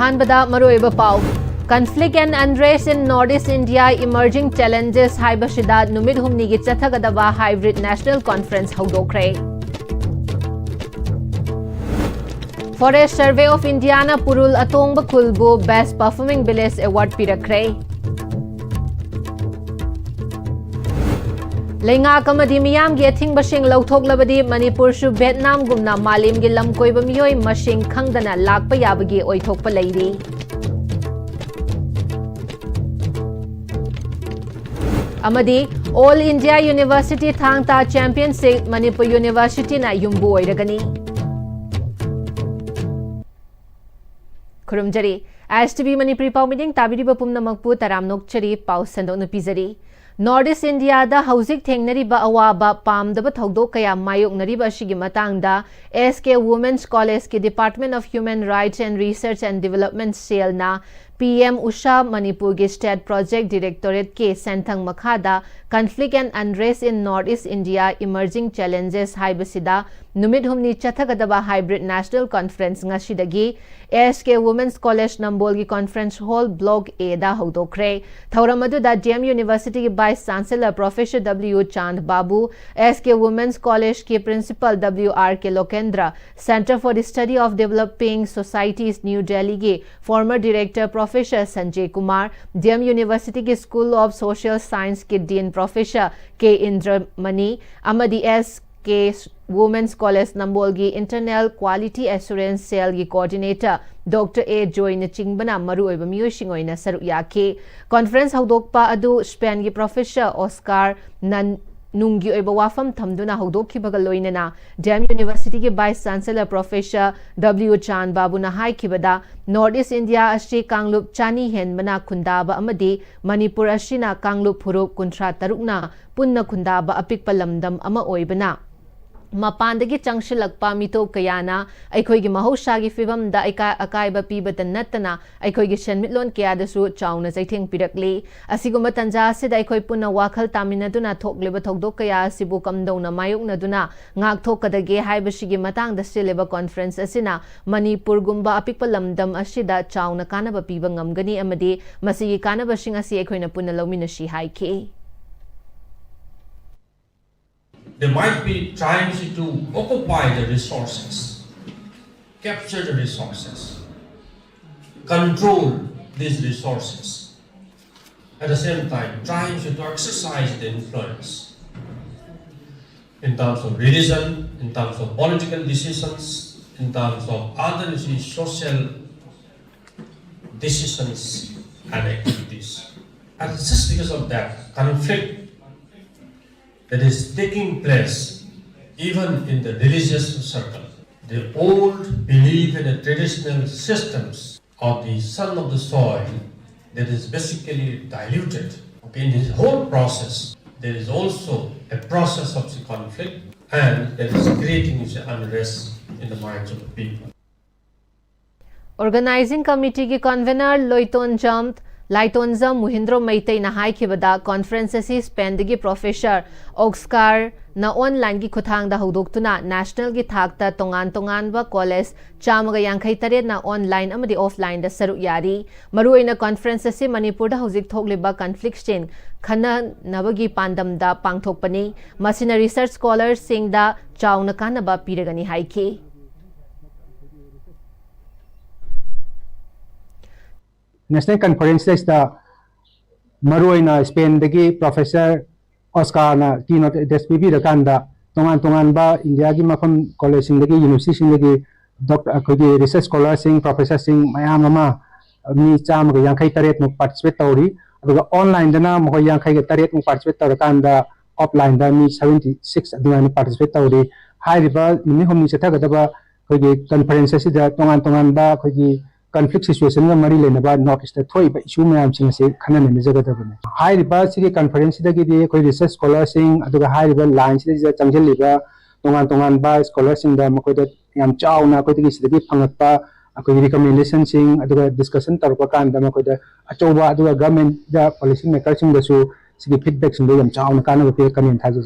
अहानबदा मरुइबा पाउ conflict and unrest in Northeast India emerging challenges haibashida numit humni gi chathagadaba hybrid national conference haudokre. Forest Survey of India na Purul Atongba Kulbu Best Performing Village Award pirakre. Lengak amadi miyam gi athingba lauthok Manipur su Vietnam gumna malim gi lamkoiba miyoi masing khangdana lakpa yabagi oithokpa leiri. Amadi All India University Thangta Championship Manipur University na yumbu oiragani. Kurumjari Pm-Istv Manipuri pau meeting tabiriba pumnamakpu taram nokchari pau sandokna pizari. Northeast India da hauzik thengnariba awaba pamdaba thodok kaya mayoknariba ashigi matangda SK Women's College ki Department of Human Rights and Research and Development Cell na Pm-Usha Manipur ki State Project Directorate ke Senthang Makhada Conflict and Unrest in Northeast India Emerging Challenges haibasida numit humni chathagadaba hybrid national conference ngasidagi SK Women's College Nambol ki Conference Hall Block A da hodokre. Thauramadu da DM University ki Vice Chancellor Professor W. Chand Babu, SK Women's College ki Principal W. R. K. Lokendra, Center for the Study of Developing Societies New Delhi ki former Director Professor Sanjay Kumar, DM University ki School of Social Science ki Dean Professor K. Indra Mani, Amadi SK Women's College Nambolgi Internal Quality Assurance Cell gi Coordinator Dr. A. Joy Nachingbana Maru Oiba Miyoshingoina Saru Yake. Conference Haudokpa Adu Spain gi Professor Oscar Nungi Oiba Wafam Thamduna Haudokki Bagaloinana Dam University ki Vice Chancellor Professor W. Chan Babuna Hai Kibada Northeast India Ashri Kanglup Chani Henbana Kundaba Amadi Manipur Ashina Kanglup Hurup Kuntra Tarukna Punna Kundaba Apik Palamdam Ama Oibana. Mapandagi changshilakpa mitop kayana aikoigi mahoshagi fibam da akaiba pibata natana aikoigi shenmitlon kayadasu chauna jaitheng pirakli asiguma tanja sida aikoi punna wakhal taminaduna thokleba thokdok kaya sibu kamdona mayoknaduna ngakthokadage haibashigi matangda sileba conference asina Manipur gumba apikpa lamdam asida chauna kanaba piba ngamgani amadi masigi kanaba sing asi aikoina punna lawminashi haike. They might be trying to occupy the resources, capture the resources, control these resources. At the same time, trying to exercise the influence in terms of religion, in terms of political decisions, in terms of other social decisions and activities. And just because of that conflict that is taking place even in the religious circle. The old belief in the traditional systems of the son of the soil that is basically diluted. Okay, in this whole process, there is also a process of the conflict and that is creating unrest in the minds of the people. Organizing Committee ki Convener Laitonza Muhindro Maitei na haikibada conference asi spendigi Professor Oscar na online gi khuthang da haudoktuna national gi thakta tongan ba college chamaga yankhai taret na online amadi offline da saru yari maruina conference asi Manipur da hojik thogliba conflict chain khana nabagi pandam da pangthokpani masina research scholars sing da chauna kanaba piragani haike. National Conference is the Maruina Spain dagi Professor Oscar na keynote SPB the kanda tongan ba India gi mafam college sing dagi university sing dagi Dr. Akodi research scholar sing Professor sing mayam ama mi cham ga yankhai taret mu participate tawri aduga online dana mo yankhai ga taret mu participate tawra kanda offline da mi 76 aduna participate tawri hai riba mi homni chatha ga da khoi conference si da tongan ba khoi conflict situation ga mari lena ba northeast thoi ba issue mayam sing se khana ne jaga da bane high riba si conference da gi de koi research scholar sing aduga high riba line si da changjel liba tongan ba scholar sing da makoi da yam chaw na koi gi si da phangat pa akoi recommendation sing aduga discussion tar pa kan da makoi da achoba aduga government da policy maker sing da su si feedback sing da yam chaw na kan ba pe kanin tha ju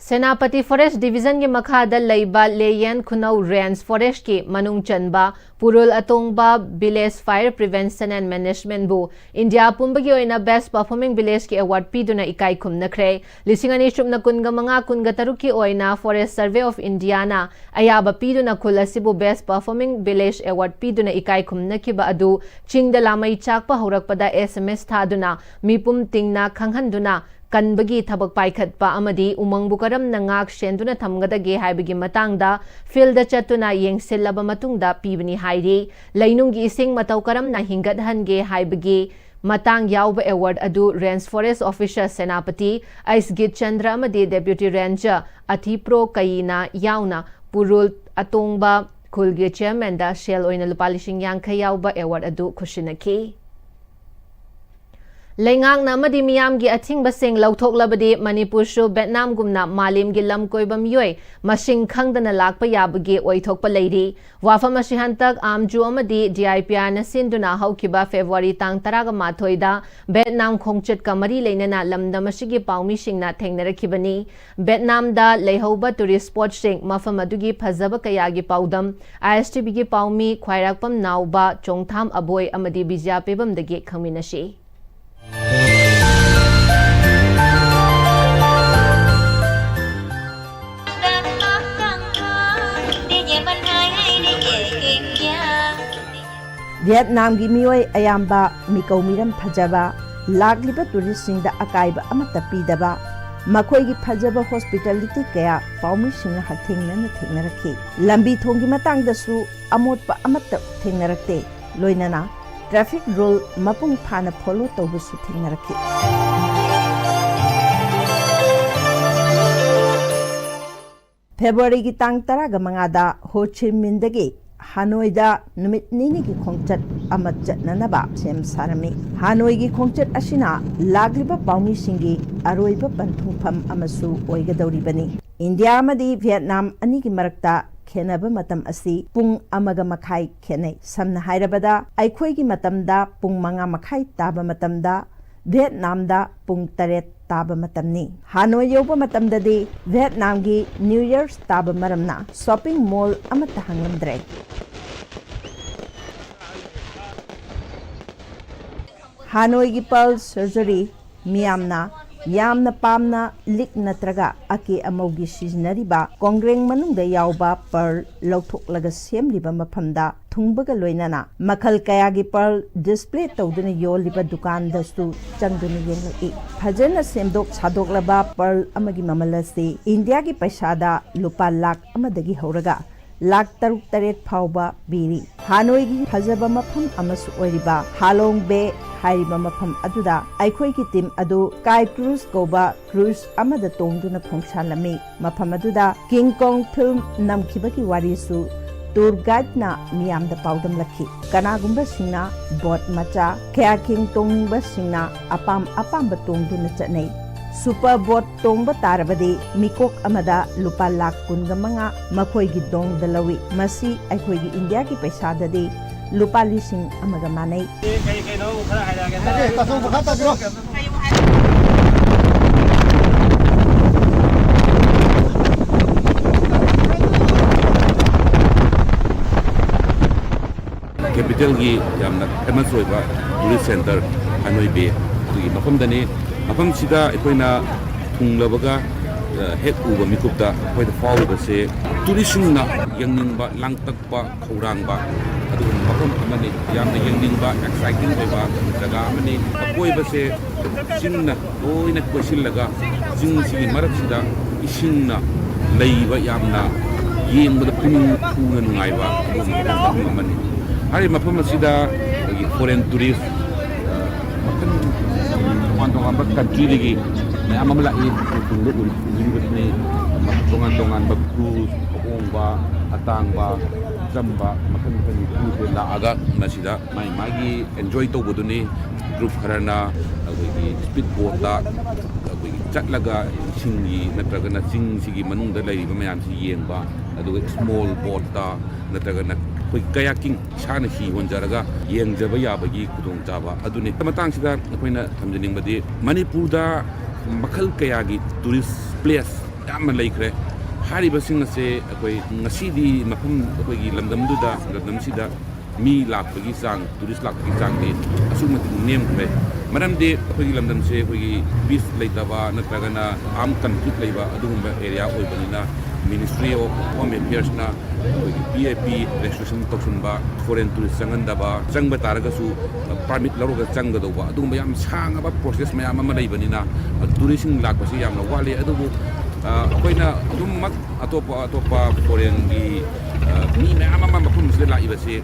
Senapati Forest Division ki makhada leiba Leyen Khunau Range Forest ki manung chanba Purul Atongba Village Fire Prevention and Management bu India pumbagi oina Best Performing Village ki award piduna ikai khumnakre lisingani chupna kunga manga kunga taruk ki oina Forest Survey of India na ayaba piduna khulasibu Best Performing Village award piduna ikai khumnakiba adu chingda lamai chakpa horakpada SMS thaduna mipum tingna khanghanduna Kanbagi thabak paikhatpa amadi umangbu karam nangak shenduna thamgadage haibagi matangda field chatuna yengsilaba matungda pibani hairi lainungi ising matau karam na hingadhange haibagi matang yauba award adu Range Forest Officer Senapati Aisgit Chandra amadi Deputy Ranger Athipro Kaina yauna Purul Atongba Khulge Chairman da Shell oina lupa 50,000 yauba award adu khushinaki Lengang na madi miyam gi ating basing lauthok labadi Manipur shu Vietnam gumna malim gi lam koiba miyoi masing khangdana lakpa yabagi oithokpa leiri wafam asihantak amju amadi DIPR na sinduna haukiba February tang 13 da Vietnam khongchet ka mari leinana lamdam asigi paumi singna thengnarakibani Vietnam da leihoba tourist spot sing mafam adugi phajaba kayagi paudam ISTB gi paumi khwairakpam nauba chongtham aboi amadi bijya pebam dagi khangminashi Vietnam gi mioi ayamba mikau miram phajaba lagliba tourist sing da akaiba amata pidaba makhoi gi phajaba hospitality kaya paumi sing ha thengna rakhi lambi thongi matang da su amotpa amata thengna rakte loinana traffic rule mapung phana follow tawbu su thengna rakhi February gi tang 15 da Ho Chi Minh dagi Hanoi da numit nini ki khongchat amat chatnanaba sem sarami Hanoi gi khongchat asina lagriba paumi singi aroiba panthungpham amasu oigadawribani India amadi Vietnam ani gi marakta khenaba matam asi pung amaga makhai khenai samna hairabada aikhoi gi matamda pung manga makhai taba matamda Vietnam da pung 8 taba matamni Hanoi yoba matamdadi Vietnam gi New Year's taba maramna shopping mall amata hangamdre Hanoi gi pearl surgery miyamna yamna pamna lik natraga aki amogi siznariba kongreng manungda yauba pearl lauthok semliba maphamda thungbaga loinana makhal kayagi pearl display tawduna yoliba dukan dastu changduna yenglai phajana semdok sadoklaba pearl amagi mamalasi India gi paisada lupa lakh amadagi horaga lakh 3 phawba biri Hanoi gi phajaba mafam amasu oiriba Halong Bay hairiba mafam aduda aikhoi ki team adu Kai Cruise koba cruise amada tongduna khongsalami mafam aduda King Kong film namkhibaki warisu tour guide na miyamda paudam lakhi kanagumba singna boat macha kayaking tongba singna apam tongduna chatnai super boat tongba tarabadi mikok amada lupa lakh 15 makhoi gi dong dalawi masi aikhoi gi India ki paisa dadi lupa lising amaga manai capital gi yamna famous oiba tourist center Hanoi Bay gi mafamdani mafam sida ekoina thunglabaga hek uba mikupta koida fawba se tourism na yangningba langtakpa khaurangba adu mafam amani yamna yangningba exciting oiba jaga amani akoiba se jingna oina kwesillaga jing sigi marak sida isingna leiba yamna yengba puning thuna nungaiba adu amani hari mafam asida foreign tourist makan tongan country lagi amam lai tunggu ni tongan cruise ba atang ba jamba makan cruise la aga masida mai magi enjoy to boduni group kharanaagi speed boat taagi chatlaga singi natraga na sing sigi manung da lai ba mayam si yengba adu small boat ta natraga na kayaking sana hi honjaraga yengjaba yabagi kudong chaba aduni tamatang sida akoina thamjaning badi Manipur da makhal kayagi tourist place ꯌꯥꯝꯅ ꯂꯩꯈ꯭ꯔꯦ ꯍꯥꯏꯔꯤꯕꯁꯤꯡ ꯑꯁꯦ ꯑꯩꯈꯣꯏ ꯉꯁꯤꯗꯤ ꯃꯐꯝ ꯑꯩꯈꯣꯏꯒꯤ ꯂꯝꯗꯝꯁꯤꯗ ꯃꯤ ꯂꯥꯛꯄꯒꯤ ꯆꯥꯡ ꯇꯨꯔꯤꯁ ꯂꯥꯛꯄꯒꯤ ꯆꯥꯡꯗꯤ ꯑꯁꯨꯛꯀꯤ ꯃꯇꯤꯛ ꯅꯦꯝꯈ꯭ꯔꯦ ꯃꯔꯝꯗꯤ ꯑꯩꯈꯣꯏꯒꯤ ꯂꯝꯗꯝꯁꯦ ꯑꯩꯈꯣꯏꯒꯤ ꯄꯤꯁ ꯂꯩꯇꯕ ꯅꯠꯇ꯭ꯔꯒꯅ ꯑꯥꯔꯝ ꯀꯟꯐ꯭ꯂꯤꯛ ꯂꯩꯕ ꯑꯗꯨꯒꯨꯝꯕ ꯑꯦꯔꯤꯌꯥ ꯑꯣꯏꯕꯅꯤ나 ꯃꯤꯅꯤꯁꯇ꯭ꯔꯤ ꯑꯣꯐ ꯍꯣꯝ ꯑꯦꯐꯤꯌꯔꯁꯅ ꯑꯩꯈꯣꯏꯒꯤ PAP ꯔꯦꯁꯇ꯭ꯔꯤꯛꯁꯟ ꯇꯧꯁꯤꯟꯕ ꯐꯣꯔꯦꯟ ꯇꯨꯔꯤꯁ ꯆꯪꯍꯟꯗꯕ ꯆꯪꯕ ꯇꯥꯔꯒꯁꯨ ꯄꯥꯔꯃꯤꯠ ꯂꯧꯔꯒ ꯆꯪꯒꯗꯧꯕ ꯑꯗꯨꯒꯨꯝꯕ ꯌꯥꯝ ꯁꯥꯡꯉꯕ ꯄ꯭ꯔꯣꯁꯦꯁ ꯃꯌꯥꯝ ꯑꯃ ꯂꯩꯕꯅꯤꯅ ꯇꯨꯔꯤꯁꯁꯤꯡ ꯂꯥꯛꯄꯁꯤ ꯌꯥꯝꯅ ꯋꯥꯠꯂꯤ ꯑꯗꯨꯕꯨ ꯑꯩꯈꯣꯏꯅ ꯑꯗꯨꯝꯃꯛ ꯑꯇꯣꯞꯄ ꯐꯣꯔꯦꯟꯒꯤ ꯃꯤ ꯃꯌꯥꯝ ꯑꯃ ꯃꯐꯝꯁꯤꯗ ꯂꯥꯛꯏꯕꯁꯤ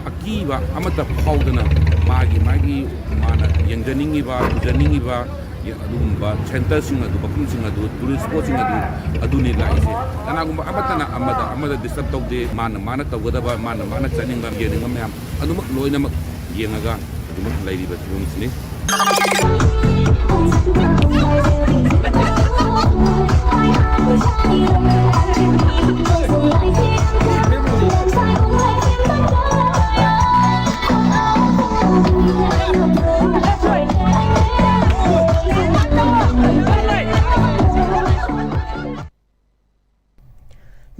ꯑꯀꯤꯕ ꯑꯃꯠꯇ ꯐꯥꯎꯗꯅ ꯃꯥꯅ ꯌꯦꯡꯖꯅꯤꯡꯉꯤꯕ ꯎꯖꯅꯤꯡꯉꯤꯕ ꯑꯗꯨꯒꯨꯝꯕ ꯁꯦꯟꯇꯔꯁꯤꯡ ꯑꯗꯨ ꯃꯐꯝꯁꯤꯡ ꯑꯗꯨ ꯇꯨꯔꯤꯁ ꯁ꯭ꯄꯣꯠꯁꯤꯡ ꯑꯗꯨꯅꯤ ꯂꯥꯛꯏꯁꯦ ꯀꯅꯥꯒꯨꯝꯕ ꯑꯃꯠꯇꯅ ꯑꯃꯗ ꯗꯤꯁꯇꯔꯕ ꯇꯧꯗꯦ ꯃꯥꯅ ꯇꯧꯒꯗꯕ ꯃꯥꯅ ꯆꯠꯅꯤꯡꯕ ꯌꯦꯡꯅꯤꯡꯕ ꯃꯌꯥꯝ ꯑꯗꯨꯃꯛ ꯂꯣꯏꯅꯃꯛ ꯌꯦꯡꯉꯒ ꯑꯗꯨꯃꯛ ꯂꯩꯔꯤꯕ ꯐꯤꯕꯝꯁꯤꯅꯤ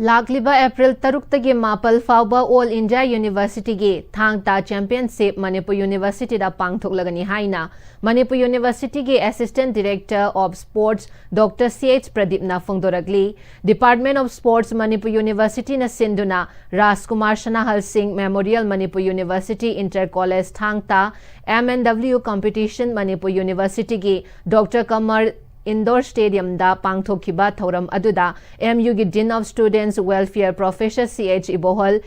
ꯂꯥꯛꯂꯤꯕ ꯑꯦꯄ꯭ꯔꯤꯜ 6ꯇꯒꯤ 4 ꯐꯥꯎꯕ ꯑꯣꯜ ꯏꯟꯗꯤꯌꯥ ꯌꯨꯅꯤꯚꯔꯁꯤꯇꯤꯒꯤ ꯊꯥꯡꯇꯥ ꯆꯦꯝꯄꯤꯌꯟꯁꯤꯞ ꯃꯅꯤꯄꯨꯔ ꯌꯨꯅꯤꯚꯔꯁꯤꯇꯤꯗ ꯄꯥꯡꯊꯣꯛꯂꯒꯅꯤ ꯍꯥꯏꯅ ꯃꯅꯤꯄꯨꯔ ꯌꯨꯅꯤꯚꯔꯁꯤꯇꯤꯒꯤ assistant director of sports doctor CH ꯄ꯭ꯔꯗꯤꯞꯅ ꯐꯣꯡꯗꯣꯔꯛꯂꯤ ꯗꯤꯄꯥꯔꯠꯃꯦꯟꯠ ꯑꯣꯐ ꯁ꯭ꯄꯣꯔꯠꯁ ꯃꯅꯤꯄꯨꯔ ꯌꯨꯅꯤꯚꯔꯁꯤꯇꯤꯅ ꯁꯤꯟꯗꯨꯅ Rajkumar Sanahal Singh memorial Manipur university inter college Thangta MNW competition Manipur ꯌꯨꯅꯤꯚꯔꯁꯤꯇꯤꯒꯤ ꯗꯣꯛꯇꯔ ꯀꯃꯔ इंदौर स्टेडियम दा पांगथोखिबा थौरम अदुदा MU गी dean of students welfare professor CH Ibohal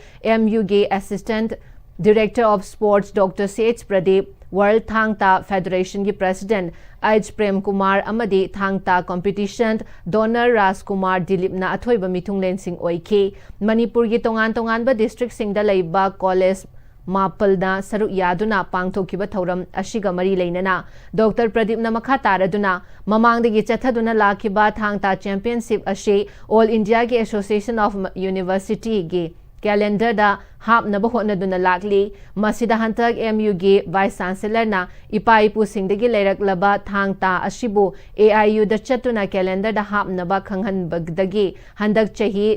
MU गी assistant director of sports doctor CH Pradip world Thangta federation गी प्रेसिडेंट एच प्रेम कुमार अमदी थांगता कॉम्पिटिशन डोनर राजकुमार दिलीपना अथोइबा मिथुंगलेनसिंग ओइखी मणिपुर गी तोंगान डिस्ट्रिक्ट सिंगदा लैबा कॉलेज मापलदा सरुक यादुना पांगथोखिबा थौरम अशिगा मरी लेनना डॉक्टर प्रदीपना मखा तारदुना ममांगदगी चथदुना लाखिबा थांगता चैंपियनशिप अशे ऑल इंडिया के एसोसिएशन ऑफ यूनिवर्सिटी गे कैलेंडर दा हापनबा होनदुना लागली मसिदा हंतक MU गे वाइस चांसलर ना इपा इपु सिंगदगी लेरकलबा थांगता अशिबु AIU दा चतुना कैलेंडर दा हापनबा खंगहनबगदगी हंदक चही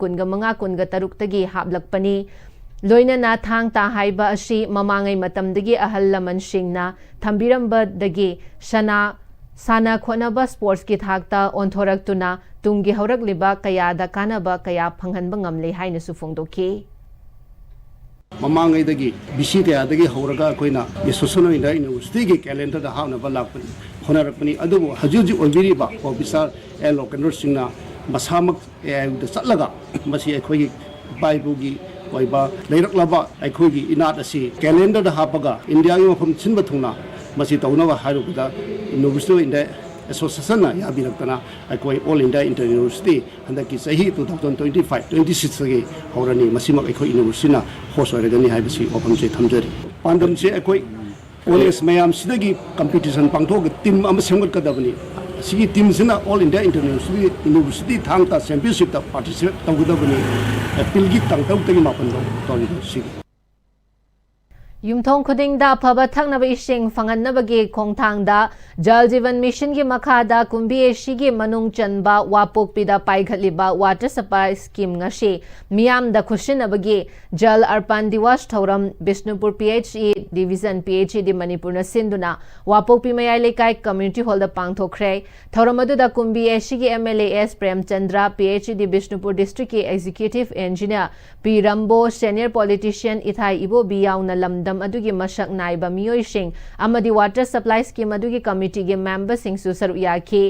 2025 तगी हापलकपनी लोइनना थांगता हाइबा अशी ममांगै मतमदगी अहल लमन सिंगना थंबिरंबदगी साना खोनबा स्पोर्ट्स की थाकता ओंथोरक्तुना तुंगी हौरकलिबा कयादा कानबा कया फंगहनबा ngamle हाइनसु फोंदोखी ममांगैदगी बिसि कयादगी हौरगा अखोइना एसोसिएशन इंडिया यूनिवर्सिटी की कैलेंडर दा हावनबा लाकपनि होनारकपनि अदुबु हजुजि ओइबिरिबा ऑफिसर ए लोकनर सिंगना मसामक AIU दा चटलगा मसी अखोइगी बाइबुगी ओइबा लेरकलबा अखोइगी इनात असि कैलेंडर दा हापगा इंडिया की मफम सिनबा थुंगना मसी तौनबा हारुबदा यूनिवर्सिटी इंडिया एसोसिएशन ना याबिरक्तना अखोइ ऑल इंडिया इंटर यूनिवर्सिटी हंदकी सही 2025-26 गे हौरनी मसीमक अखोइ यूनिवर्सिटी ना होस्ट ओइरगनी हाइबसी मफम से थमजरी पांडम से अखोइ कॉलेज मयाम सिदगी कंपटीशन पांगथोग टीम अम सेमगतकदबनी सिगी टीम सिना all India inter university Thangta championship ता पार्टिसिपेट तौगदबनी पिलगी तंगतौतगी मापन तौरी सिगी युमथोंग खुदिंगदा अफबा थंगनबा इसिंग फंगन्नबगी खोंगथांगदा जल जीवन मिशन की मखादा कुंभी एशिगी मनुंग चनबा वापोकपीदा पाइखलिबा वाटर सप्लाई स्कीम ngasi मियामदा खुशिनबगी जल अर्पण दिवस थौरम Bishnupur PHE division PHED Manipur न सिंधुना वापोकपी मयाई लेकाई कम्युनिटी हॉल दा पांगथोखरे थौरम अदुदा कुंभी एशिगी MLA S Premchandra PHED Bishnupur district की executive engineer P Rambo senior politician इथाई इबो बी याउना लमदम अदुगी मशक नाइबा मियोइसिंग अमदी वाटर सप्लाई स्कीम अदुगी कमिटी के मेंबर सिंगसु सरुक याखी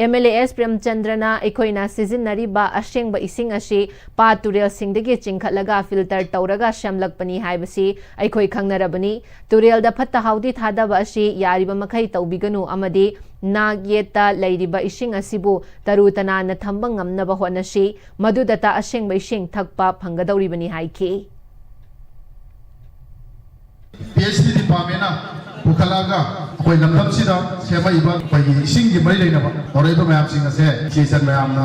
MLA S प्रेमचंद्रना एखोइना सिजिनरिबा अशेंगबा इसिंग अशी पा तुरेल सिंगदगी चिंखलगा फिल्टर तौरगा शमलकपनी हाइबसी एखोइ खंगनरबनी तुरेल दा फत्ता हाउदी थादबा अशी यारिबा मखै तौबिगनु अमदी नागयेता लैरिबा इसिंग असिबु तरुतना न थंबा ngamnaba होनसी मदुदता अशेंगबा इसिंग थकपा फंगदौरिबनी हाइखी PhD डिपार्टमेंट पुखलागा कोई लमदम सिदा सेमाइबा कोई इसिंग की मरी लेनबा तौरेबा मैम सिंग असे सेसन मैम ना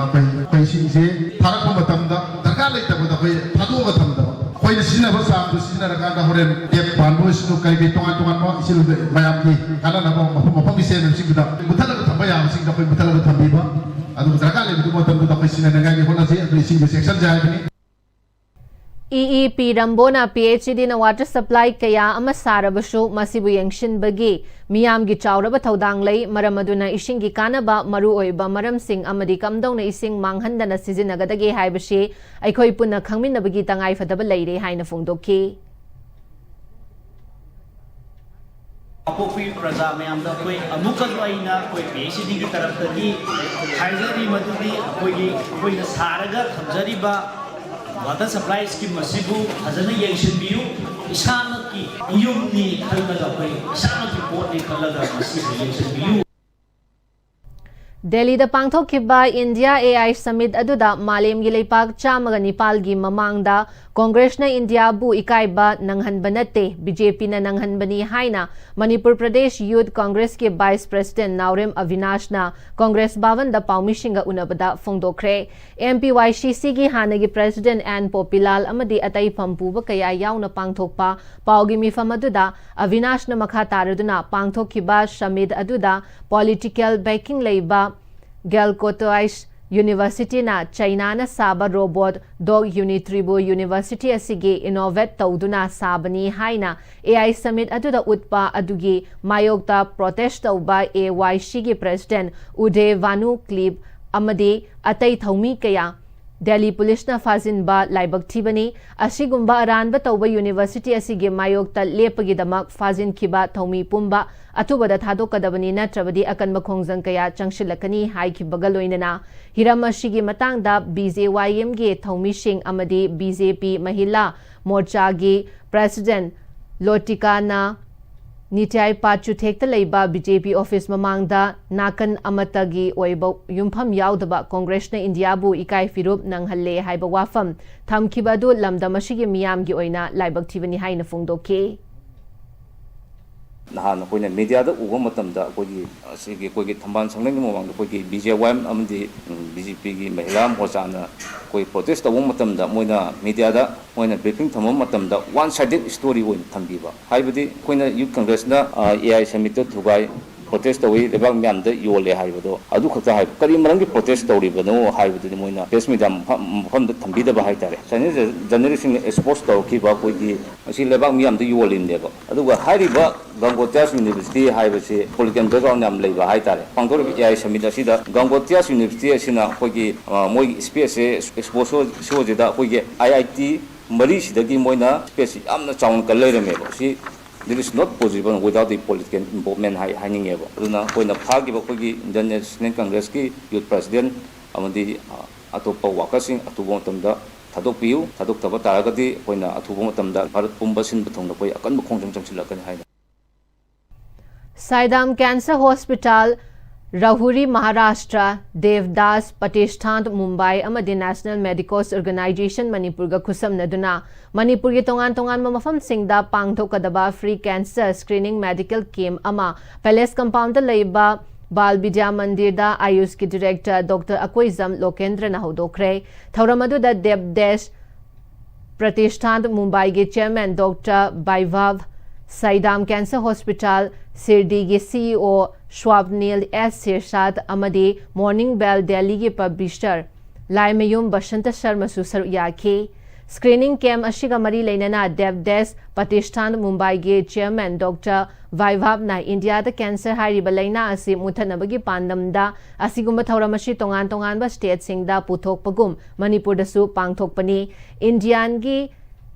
कोई सिंग से थारक मतमदा दरकार लेतबदा कोई थादोगा थमदा कोई सिनबा साम सिनरगा होरेन टेप बानबो सिनु कई बे तोंगा तोंगा नो इसिल मैम की काना नबो मफम से सिंगदा मुथलगा थंबा याम सिंग कोई मुथलगा थंबीबा ꯑꯗꯨ ꯗꯔꯀꯥꯔ ꯂꯩꯕ ꯃꯇꯝꯗꯨꯗ ꯑꯩꯈꯣꯏ ꯁꯤꯟꯅꯅꯤꯡꯉꯥꯏꯒꯤ ꯍꯣꯠꯅꯁꯤ ꯑꯗꯨ ꯏꯁꯤꯡꯒꯤ ꯆꯦꯛꯁꯤꯟꯖꯦ ꯍꯥꯏꯕꯅꯤ EEP Rambona PhD na water supply kaya ama sarabasu masibu yengshinbagi miyamgi chauraba thaudang lei maram aduna isinggi kanaba maru oiba maram sing amadi kamdongna ising manghandana sizinnagadage haibasi aikhoi punna khangminnabagi tangai fadaba leire haina phongdokhi अपोपी प्रजा ma'am कोई अमुकना कोई PhD की तरफ की हाइजरी मधुदी कोई सारगा थमजरीबा water supply scheme मसीबू फजन येंशिनबियु इसामत की money खलगा कोई इसामत की पोट ने खलगा मसीबू येंशिनबियु Delhi da pangthokhiba India AI Summit aduda malemgi leipak chamaga nipalgi mamangda Congress na India bu ikaiba nanghanba natte BJP na nanghanbani haina Manipur Pradesh Youth Congress ke Vice President Naurem Avinash na Congress Bhavan da paumishinga unabada phongdokre MPYCC gi hanagi President N Popilal amadi atai phampuba kaya yauna pangthokpa paugi mifam aduda Avinash na makha taraduna pangthokhiba summit aduda political backing leiba Galcotois University na China na saba robot dog Unitribu University asigi innovate tawduna sabani haina AI Summit aduda utpa adugi mayokta protest tawba AYC gi President Uday Vanu Clip amadi atai thaumi kaya Delhi Police na fazinba laibak thibani asigumba aranba tawba University asigi mayokta lepagi damak fazin khiba thaumi pumba atubada thadokadabani natrabadi akanba khongjang kaya changshilakani haikhibaga loinana hiram asigi matangda BJYM ge thaumi sing amadi BJP Mahila Morcha gi President Lotika na Nityai Pachu thekta leiba BJP office mamangda nakan amatagi oiba yumpham yaudaba Congress na India bu ikai firup nanghalle haiba wafam thamkhibadu lamdamasigi miyamgi oina laibak thibani haina phongdokhe नहान अखोइना मीडियादा उबा मतमदा अखोइगी असिगी कोइगी थंबान संगलेंग मवांग अखोइगी BJYM अमदि BJP गी महिला मोर्चाना कोई protest तब मतमदा मोइना मीडियादा मोइना ब्रीफिंग थम मतमदा वन साइडेड स्टोरी ओइन थंबीबा हाइबदि कोइना यूथ कांग्रेसना AI समिट थुगाई प्रोटेस्ट तवी लेबाग म्यामदा योले हाइबदो अदु खता हाइ करी मरंगी प्रोटेस्ट तौरिबनो हाइबदि मोइना प्रेस मीडिया मफमदा थंबीदबा हाइतारे सने जर्नलिस्टसिंग एक्सपोज तौखिबा कोइगी असि लेबाग म्यामदा योलिनदेबा अदुगा हाइरिबा Gangotias University हाइबसे पोलिटिकल बैकग्राउंड नाम लेबा हाइतारे पांगदोर AI समिट असिदा Gangotias University असिना कोइगी मोइ स्पेस से एक्सपोज सोजेदा कोइगी IIT मरी सिदगी मोइना स्पेस यामना चाउन कल लेरमेबा सि This is not possible without the political involvement hanging ever. Runa koina phagi ba kogi Indian National Congress ki youth president amadi atopa wakasing atubo tamda thadok piu thadok taba taragadi koina atubo tamda bharat pumba sin bthongna koi akan khongjang chamchilakani haina Saidam Cancer Hospital Rahuri Maharashtra Devdas Patishthand Mumbai amadi National Medicos Organization Manipur ga khusam naduna Manipur gi tongan mafam singda pangthokadaba free cancer screening medical camp ama Palace Compound leiba Bal Vidya Mandir da Ayush ki director Dr. Akoizam Lokendra na hodokre thauramadu da Devdas Patishthand Mumbai ge chairman Dr. Vaibhav Saidam Cancer Hospital Sirdi ge CEO Swapnil S. Sirsad amadi Morning Bell Delhi ge publisher Laimayum Bashanta Sharma Susar Yaki Screening camp ashiga mari leinana Devdas Patishthand Mumbai ge chairman Dr. Vaibhav na India da cancer hairiba laina asi muthanabagi pandamda asigumba thoramashi tongan ba state singda puthokpagum Manipur da su pangthokpani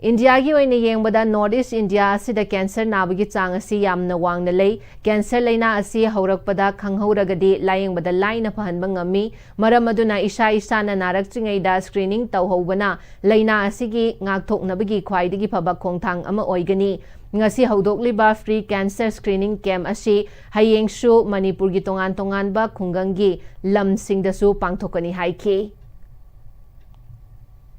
India gi oina yengbada North East India asida cancer nabagi chang asi yamna wangna lei cancer leina asi haurakpada khanghauragadi layengbada laina phahanba ngami maram aduna isa na narakchingai da screening tauhobana leina asigi ngakthoknabagi khwaidagi phaba khongthang ama oigani ngasi haudokliba free cancer screening camp asi hayengsu Manipur gi tongan ba khungangi lamsingdasu pangthokani haiki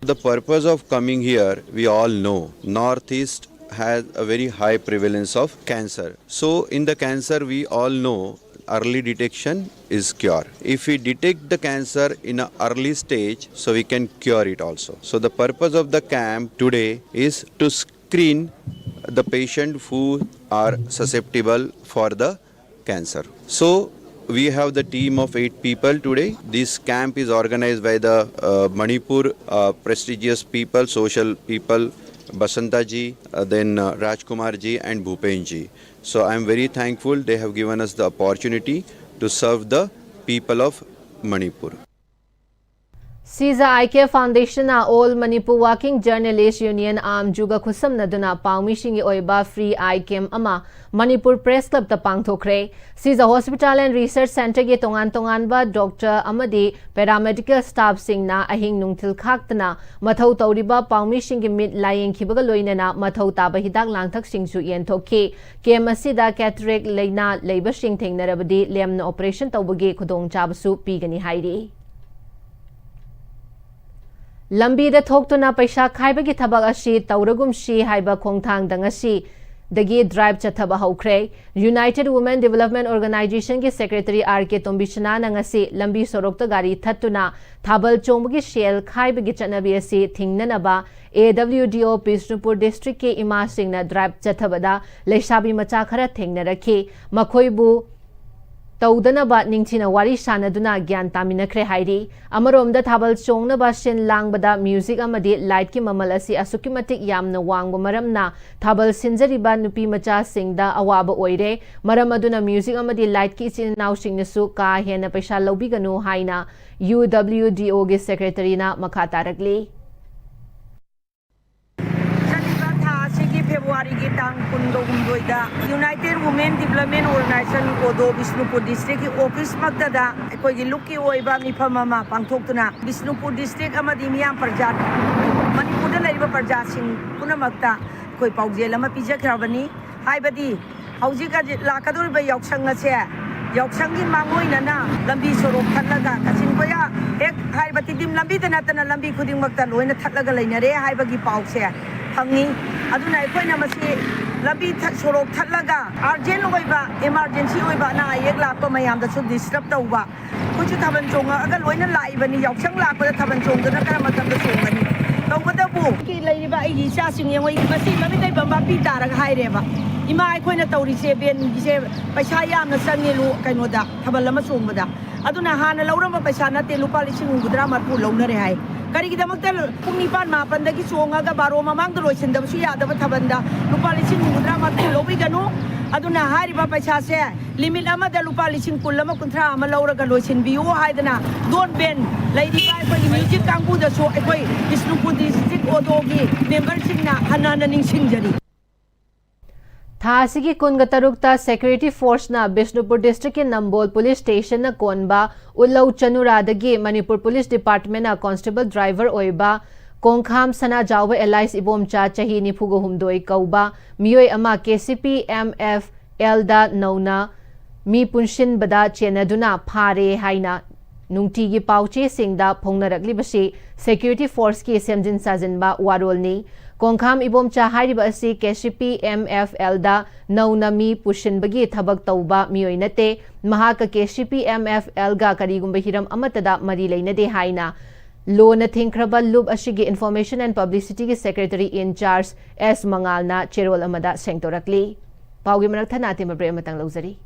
The purpose of coming here, we all know, Northeast has a very high prevalence of cancer. So in the cancer, we all know early detection is cure. If we detect the cancer in an early stage, so we can cure it also. So the purpose of the camp today is to screen the patient who are susceptible for the cancer. So we have the team of 8 people today. This camp is organized by the Manipur prestigious people, social people, Basanta ji, then Rajkumar ji and Bhupen ji. So I am very thankful they have given us the opportunity to serve the people of Manipur. Siza IK Foundation All Manipur Working Journalist Union Arm Juga Khusam Naduna Paumishingi Oiba Free IKM Ama Manipur Press Club Ta Pangthokre. Siza Hospital and Research Center Ge Tongan Tonganba Doctor Amadi Paramedical Staff Singna Ahing Nungtil Khaktana Mathau Tauriba Paumishingi Mid Lying Kibaga Loinana Mathau Taba Hidak Langthak Singsu Yentoke Kemasida Cataract Leina Labor Sing Thengnarabadi Lemna Operation Taubage Khudong Chabasu Pigani Hairi. Lambi da thoktuna paisa khaibagi thabak ashi tauragum shi haiba khongthang dangasi dagi drive chathaba haukhre. United Women Development Organization ki Secretary RK Tombishana nangasi lambi sorokta gari thattuna thabal chombagi shell khaibagi chanabi asi thingnanaba AWDO Bishnupur District ke ima singna drive chathabada lesabi macha khara thengnarakhi makhoibu Taudanaba Ningchina Wari Sanaduna Gyan Taminakre Hairi, Amarom the Tabal Chong Bashin Langbada Music Amadi Light Ki Mamalasi Asukimatic Yamna Wang Maramna, Tabal Sinzariba Nupi Macha Singda Awaba Oire, Maramaduna Music Amadi Light Ki Sin Now Singnasu Ka Hena Pesha Lobiganu Haina, UWDO Ge Secretary na Makatarakli. February ki tang kundo humdoida United Women Development Organization Odo Bishnupur District ki office magda da koi gi luki oiba mi phamama pangthoktuna Bishnupur District amadi miyam parjat Manipur da laiba parjat sing punamakta koi paujel ama pijakhrabani haibadi haujika lakador ba yaksang ase yaksang gi mangoina na lambi sorok thalaga kachin koya ek haibati dim lambi tana tana lambi khuding makta loina thalaga lainare haibagi pause hangi aduna koina masi lambi sorok thalaga urgent oiba emergency oiba na yek lakpa mayam da su disturb tauba kuchu thaban chonga aga loina laibani yaksang lakpa thaban chongda na kara matam da chongani tawbada bu ki laiba ai cha sing yengoi masi lambi dai bamba pi taraga haireba ima aikoina tawri se ben gise paisa yamna sangi lu kainoda thabal lama chongba aduna hana lauramba paisa na te lupa lising gudra marpu launare hai kari kita makta pung nipan mapan dagi chonga ga baro mamang do loisin da su ya da thabanda lupa lising gudra marpu lobi ganu aduna hari ba paisa se limit ama da lupa lising kullama kunthra ama laura ga loisin biu haidana don ben lady bai ko music kangbu da so ekoi Bishnupur district odogi member singna hanana ning singjari Thasigi Kungatarukta Security Force na Bishnupur District in Nambol Police Station na Konba Ulau Chanuradagi Manipur Police Department na Constable Driver Oiba Kongkham Sana Jawa Elias Ibomcha Chahi Nipugo Humdoi Kauba Miyoi Ama KCP MFL da Nauna Mi Punshin Bada Chenaduna Pare Haina Nungtigi Pauche Singda Pongnaragli Bashi Security Force ki Semjin Sazinba Warolni Kongkham Ibomcha Hairiba asi KCP MFL da Naunami Pushinbagi Thabak Tauba Miyoi Nate Mahaka KCP MFL ga Karigumba Hiram Amatada Mari Lainade Haina Lona Thinkraba Lub Ashigi Information and Publicity ki Secretary in Charge S Mangalna Cherol Amada Sengtorakli Paugi Marakta Nati Mabre Matang Lozari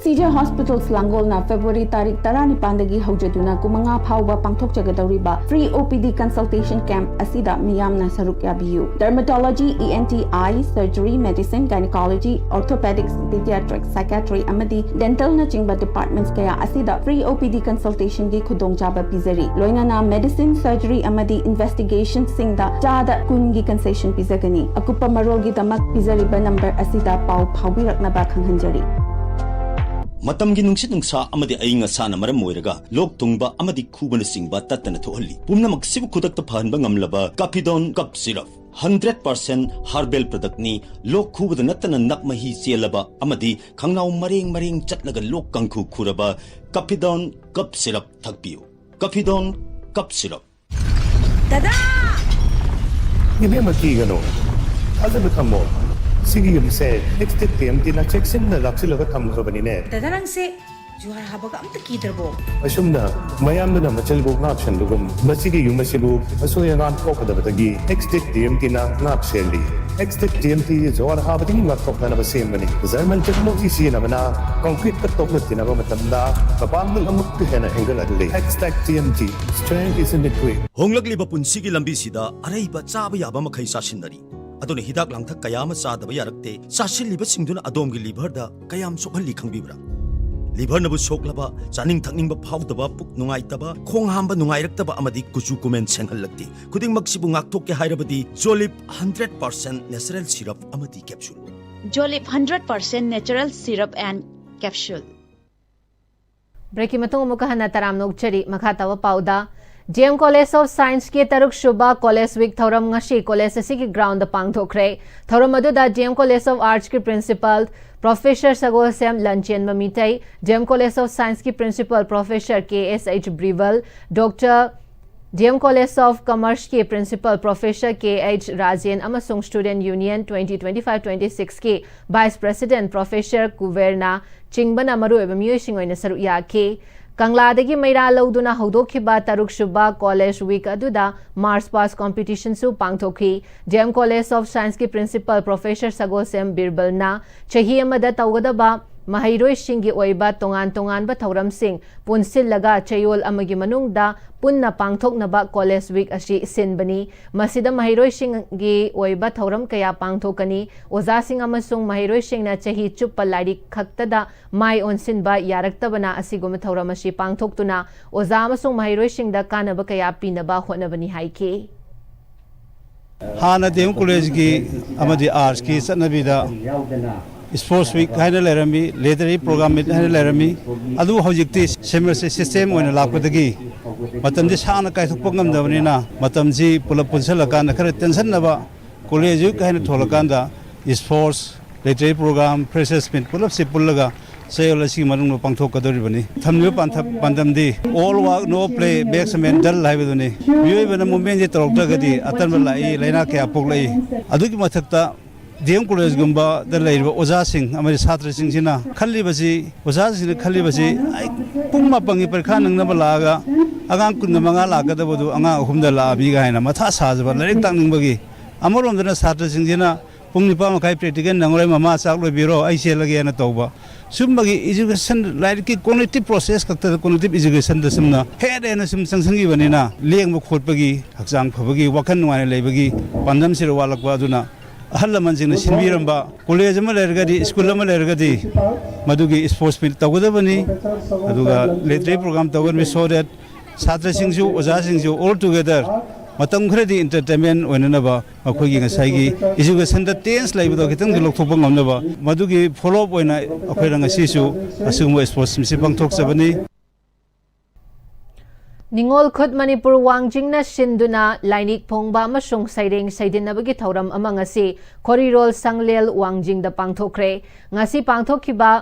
CJ Hospital Slangol na February tarik 19 dagi haujaduna kumanga phauba pangthok jagadauriba free OPD consultation camp asida miyamna saruk yabiu dermatology ENT eye surgery medicine gynecology orthopedics pediatrics psychiatry amadi dental na chingba departments kaya asida free OPD consultation gi khudong jaba pizari loina na medicine surgery amadi investigation singda jada kungi concession pizagani akupa marol gi damak pizari ba number asida pau phaubirakna ba khanghanjari Matamgi nungsit nungsa amadi ayinga sana maram moiraga lok tungba amadi khubana singba tatana thohalli pumna maksibu khudakta phanba ngamlaba Capidon cup syrup 100% herbal product ni lok khubada natana nakmahi selaba amadi khangnaw maring chatlaga lok kangkhu khuraba Capidon cup syrup thakpiu Capidon cup syrup Dada Ibe maki gano Alda kamo Sige yung se, next time, di na check sin na laksi laga tham ko bani ne. Dadarang se Juhar हाबगा Amrut कीदरबो असुमना मयामना मचलबो नापसनदुगम मसिगी युमसिबु असोयनान थोकदबदगी एक्सटिक DMT ना नापसेली एक्सटिक DMT जोर हाबदिंग नाथोकना बसेमबनी German technology सिनबना concrete कटोकनतिना मतमदा मपांग अमुक हेना हेंगलदले एक्सटिक DMT strength is in the quick होंगलगलिबा पुंसिगी लंबीसिदा अरैबा चाबा याबा मखै सासिनदरी अदुन हिदाक लांथक कयाम चादबा यारक्ते सासिलिबा सिंगदुन अदोमगी लिभरदा कयाम सोखली खंगबिब्रा लिभर नबु सोकलबा चानिंग थकनिंग फाउदबा पुक नुंगाइतबा खोंग हांबा नुंगाइरक्तबा अमदि कुचु कुमेन सेंगहलक्ति खुदिंगमक सिबु ngakthokke hairabadi जोलिप 100% नेचुरल सिरप अमदि capsule जोलिप 100% natural syrup and capsule ब्रेकी मतुंग अमुका हना तराम नोकचरी मखा तवा पाउदा जेएम कॉलेज ऑफ साइंस के तरुक शुबा कॉलेज वीक थौरम ngasi कॉलेज की ग्राउंड पांगथोखरे थौरम अदुदा जेएम कॉलेज ऑफ आर्ट्स की प्रिंसिपल प्रोफेसर सगोल सेम लंचेन ममितई जेएम कॉलेज ऑफ साइंस की प्रिंसिपल प्रोफेसर KSH ब्रीवल doctor JM college of commerce के प्रिंसिपल प्रोफेसर KH राजेन अमसुंग स्टूडेंट यूनियन 2025-26 के वाइस प्रेसिडेंट प्रोफेसर कुवेरना चिंगबना मरुएबा मियोइसिंग ओइना सरुक याके कंगलादगी मैरा लौदुना हौदोखिबा तरुक शुबा कॉलेज वीक अदुदा मार्च पास कॉम्पिटिशन सु पांगथोखी जेएम कॉलेज ऑफ साइंस की प्रिंसिपल प्रोफेसर सगोल सेम बिरबलना चही अमदा तौगदबा महैरोइसिंगी ओइबा तोंगान तोंगानबा थौरमसिंग पुनसिल्लगा चयोल अमगी मनुंगदा पुन्ना पांगथोकनबा कॉलेज वीक असी सिनबनी मसिदा महैरोइसिंगी ओइबा थौरम कया पांगथोकनी ओजासिंग अमसुंग महैरोइसिंगना चही चुप्पा लाइरिक खक्तदा माइ ओनसिनबा यारक्तबना असिगुम थौरम असी पांगथोकतुना ओजा अमसुंग महैरोइसिंगदा कानबा कया पिनबा होनबनी हाइके हाना देम कॉलेज की अमदी आर्ट्स की सनबीदा स्पोर्ट्स वीक है लेरमी लेटरी प्रोग्राम है लेरमी अदु हौजिक्ति सेमेस्टर सिस्टम ओइना लापदगी मतमदि साना कायथोकप ngamdabnina matamji pulap punsalakanda khara tension naba college कहने थोलकांदा sports literary program freshers meet पुलप से पुल्लगा सेलसी मनुंग पांथोकदोरिबनी थमनियो पांदमदी ऑल वर्क नो प्ले बैक्स मेंटल लाइबदुनी मियोइबना मूवमेंट जे तरोक्तगदी अतनबा लाई लाइना कया पोगलाई अदुगी मथक्ता डीएम कॉलेज गुंबा द लेरिबा ओजासिंग अमरि छात्रसिंगसिना खल्लिबसी ओजासिंग खल्लिबसी पुंग मापंगी परीक्षा नंगनबा लागा अगांग कुन मंगा लागदबदु अगांग अहुमदा लाबी गायना मथा साजबा लाइक तांगनिंबगी अमरोमदना छात्रसिंगसिना पुंग निपा मखाइ प्रैक्टिकल नंगरै ममा चाक लोबिरो आई सेलगेना तौबा सुमबगी एजुकेशन लाइक की कॉग्निटिव प्रोसेस कक्ता कॉग्निटिव एजुकेशन द सुमना हेडेना सुम संसंगी बनिना लेंग खोटबगी हक्जांग फबगी वखन नुवाने लेबगी पांदम सिर वालकवा अदुना अहल लमनजिंग सिनबिरंबा कॉलेज में लेरगदी स्कूल में लेरगदी मदुगी स्पोर्ट्स मीट तगदबनी अदुगा लेटरी प्रोग्राम तगन सो दैट छात्रसिंगजु ओजासिंगजु ऑल टुगेदर मतम खरदी एंटरटेनमेंट ओइननबा अखोगी ngसाइगी एजुकेशन द टेंस लाइबदो खितंग लोकथोपा ngamnaba मदुगी फॉलो अप ओइना अखोइरंग सिसु असुमो स्पोर्ट्स मिसि पांगथोकसबनी निंगोल खुद मणिपुर वांगजिंगना सिंदुना लाइनिक फोंगबा अमसुंग सैरेंग सैदिनबगी थौरम अमंगसी खोरिरोल संगलेल वांगजिंगदा पांगथोखरे ngasi पांगथोखिबा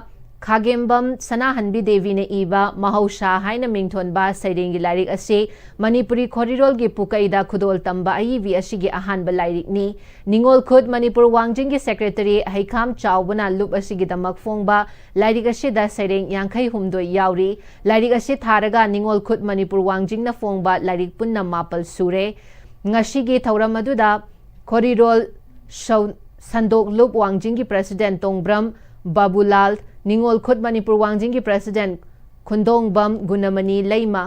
खागेम्बम सनाहनबी देवी ने इबा महौसा हाइना मिंगथोनबा सैरेंगी लाइरिक असे मणिपुरी खोरिरोल की पुकैदा खुदोल तंबा अईवी असिगी अहानबा लाइरिकनी निंगोल खुद मणिपुर वांगजिंगी सेक्रेटरी हैखाम चावबना लुप असिगी दमक फोंगबा लाइरिक असिदा सैरेंग यांखै हुमदोय यावरी लाइरिक असे थारगा निंगोल खुद मणिपुर वांगजिंगना फोंगबा लाइरिक पुन्ना मापल सुरे ngasiगी थौरम अदुदा खोरिरोल संदोक लुप वांगजिंगी प्रेसिडेंट तोंगब्रम बाबूलाल निंगोल खुद मणिपुर वांगजिंग की प्रेसिडेंट खुंदोंगबम गुनमनी लैमा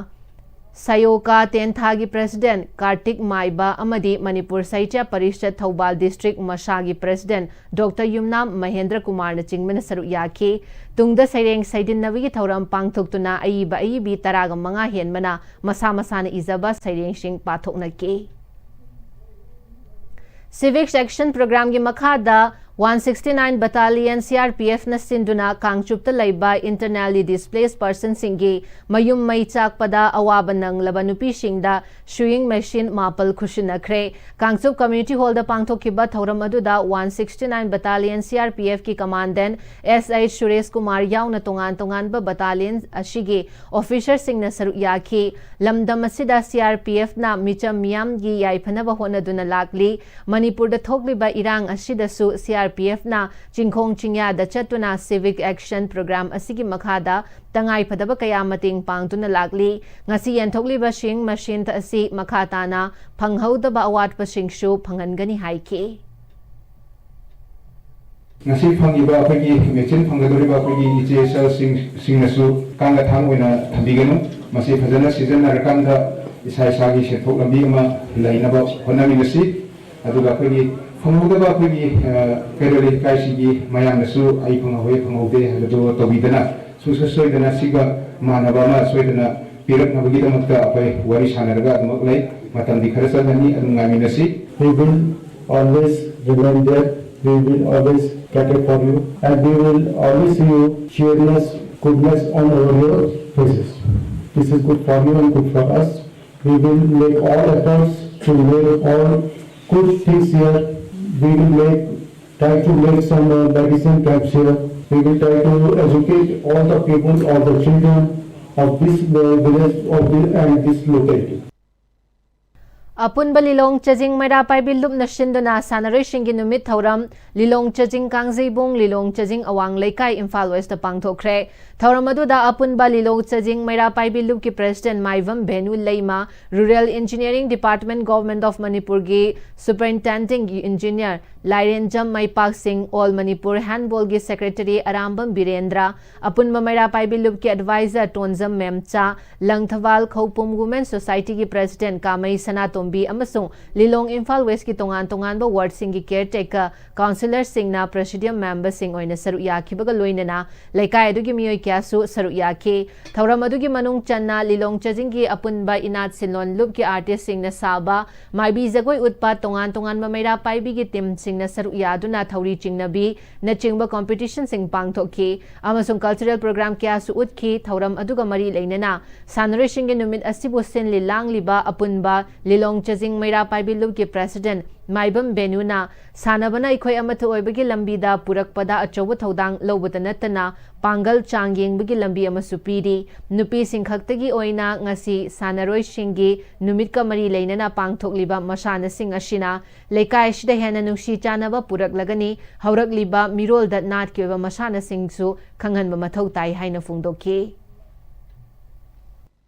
सयोका तेंथा की प्रेसिडेंट कार्तिक माइबा अमदी मणिपुर साहित्य परिषद थौबाल डिस्ट्रिक्ट मशा की प्रेसिडेंट डॉक्टर युमनाम महेंद्र कुमार ने चिंगमन सरुक याखे तुंगद सैरेंग सैदिनबगी थौरम पांगथोक्तुना अईबा अईबी तरागा मंगा हेनमना मसा मसाना इजबा सैरेंग सिंह पाथोकनके सिविक सेक्शन प्रोग्राम की मखादा 169 बटालियन CRPF न सिंधुना कांगचुप्त लैबा इंटरनली डिस्प्लेस पर्सन सिंगी मयुम मई चाकपदा अवाब नंगलबा नुपीसिंगदा शुइंग मशीन मापल खुशिनखरे कांगचुप कम्युनिटी हॉल दा पांगथोखिबा थौरम अदुदा 169 बटालियन CRPF की कमांडेंट SH सुरेश कुमार याउना तोंगान तोंगानबा बटालियन अशिगे ऑफिसर सिंगना सरुक याखी लमदम असिदा CRPF ना मिचम मियाम गी याइफनबा होनदुना लाकली मणिपुर दा थोकलिबा इरांग असिदसु CRPF na Chingkhong Chingya da chatuna Civic Action Program asigi makhada tangai phadaba kaya mating pangtuna lakli ngasi yanthokliba sing machine ta asi makhata na phanghodaba awat pasing shu phangangani haiki ngasi phangiba apagi machine phanggadoriba apagi ichesal singnasu kanga thang oina thambiganu masi phajana season narakanda isai sagi sethok lambi ama lainaba honami nasi aduga apagi phanghodaba apagi federal kaisigi mayamnasu ai phangahoi phangaude hado tobidana susoidana siga manaba ma soidana pirak nabagi damakta apai wari sanarga amak lai matam di kharasa dani adungami nasi we will always remain there, we will always cater for you, and we will always see you cheerless, goodness on your faces. This is good for you and good for us. We will make all efforts to make all good things here. We will try to make some medicine camps here. We will try to educate all the people, all the children of this village and this locality. Apunba Lilong Chajing Mairapai Bilup Nashindana Sanare Shingi Numit Thauram Lilong Chajing Kangzibong Lilong Chajing Awang Laikai Imphal West Pangthokre Thauramadu Apunba Lilong Chajing Mairapai Bilup ki President Maivam Benu Leima Rural Engineering Department Government of Manipur gi Superintending Engineer Lairenjam Maipak Singh All Manipur Handball gi Secretary Arambam Birendra Apunba Mairapai Bilup ki Advisor Tonzam Memcha Langthawal Khopum Women Society gi President Kamai Sanatom amasung Lilong Imphal West ki tongan ba ward singi caretaker councillor singna presidium member sing oina saru yakhibaga loinana laikai adugi miyoi kyasu saru yakhi thauram adugi manung channa Lilong Chajing ki apunba inat silon lup ki artist singna saba maibi jagoi utpa tongan ba maira paibi gi team singna saru yaduna thauri chingnabi na chingba competition sing pangthokhi amasung cultural program kyasu utki thauram aduga mari leinana sanare singi numit asibu sen lilang liba apunba Lilong Chajing Mairapai Bilup ki President Maibam Benuna Sanabana Ikhoi Amathu Oibagi Lambida Purakpada Achoba Thodang Lobata Natana Pangal Changyeng Bagi Lambi Amasu Pidi Nupi Singkhaktagi Oina Ngasi Sanaroi Shingi Numitka Mari Leinana Pangthokliba Masana Sing Ashina Leikai Shida Hena Nushi Chanaba Purak Lagani Haurak Liba Mirol Dat Nat Kiwa Masana Singsu Kanghan Mathau Tai Haina Fungdoki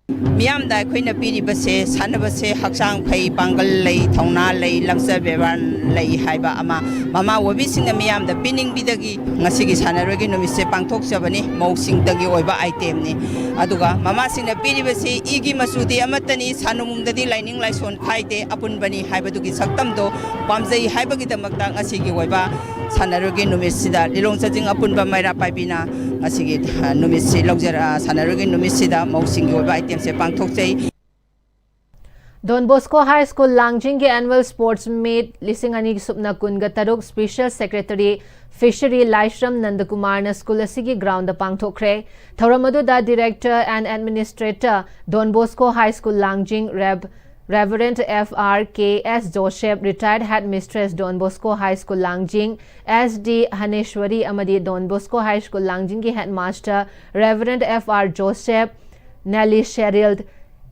Miam da Queen of Piri Base, Sanabase, Haksang Pay, Bangal Lay, Tona Lay, Lamsa Bevan Lay, Haiba Ama, Mama will be sing the Miam, the pinning bidagi, Nasigi Sanaragi, no Mr. Pangtok Savani, Mosing Dagi Oiba itemni, Aduga, Mama sing the Piri Base, Igi Masudi, Amatani, Sanum the lining like on Kaite, Upon Bani, Haibaduki Saktamdo, Bamzai, Haibagita Makta, Asigi Oiba, Sanaragi, no Missida, Lilong Sajing upon Bamaira Pipina, Asigi, no Missi, Loxera, Sanaragi, no Missida, Mosing Oiba items. Don Bosco High School Langjing के annual sports meet लिसिंग अनी सुपना कुनगा तरुक special secretary fishery Laishram Nandakumar na school asigi ground pangthokre Thauramadu da director and administrator Don Bosco High School Langjing Reverend F.R.K.S. Joseph, retired headmistress Don Bosco High School Langjing, S.D. Haneshwari Amadi Don Bosco High School Langjing ki headmaster Reverend F.R. Joseph Nelly Sherild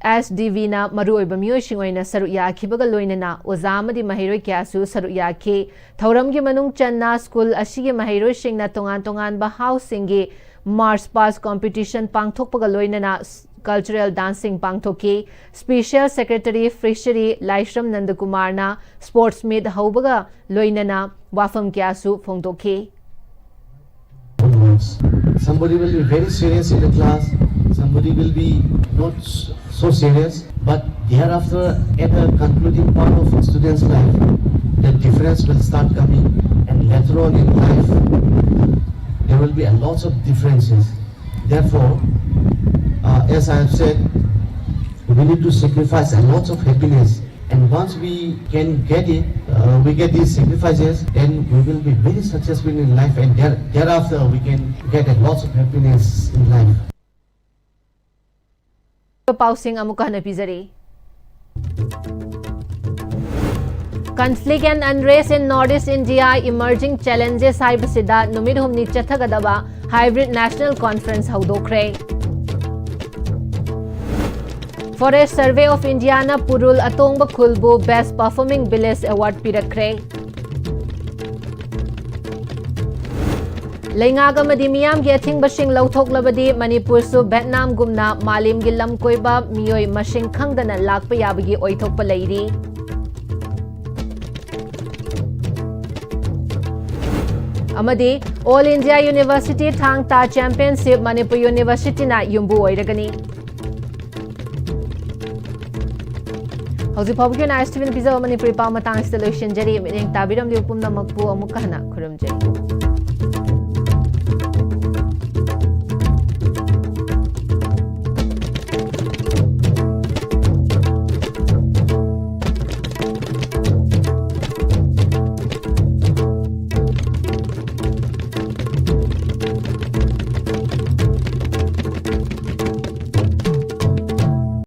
S.D.V. na Marui Bamyo Shingoina Saru Yakibaga Loinana, Ozamadi Mahiro Kyasu Saru Yaki, Thauramgi Manung Channa School Ashigi Mahiro Shing na Tongan ba Housingi Mars Pass Competition Pangthokpaga Loinana Cultural Dancing Pangthoki, Special Secretary Fishery Laishram Nandakumar na Sports Meet Haubaga Loinana Wafam Kyasu Phongtoki. Somebody will be very serious in the class, somebody will be not so serious, but thereafter at the concluding part of a student's life, the difference will start coming, and later on in life, there will be a lot of differences. Therefore, as I have said, we need to sacrifice a lot of happiness, and once we can get it, we get these sacrifices, then we will be very successful in life, and thereafter we can get a lot of happiness in life. Pausing amuka na pizari. Conflict and unrest in Northeast India emerging challenges haibasida numid humni chathagadaba hybrid national conference haudokre. Forest Survey of India na Purul Atongba Khulbu Best Performing Village Award pirakre. Leingak amadi miyamgi athingbasing lauthok-labadi Manipursu Vietnam gumna malimgi lamkoiba miyoi masing khangdana lakpa yabagi oithokpa leiri. Amadi All India University Thang Ta Championship Manipur University na yumbu oiragani. Hauzi pawgi na Istv Manipuri paw matang solution jari mining tabiram liupum na magpu amukka hana khurum jari.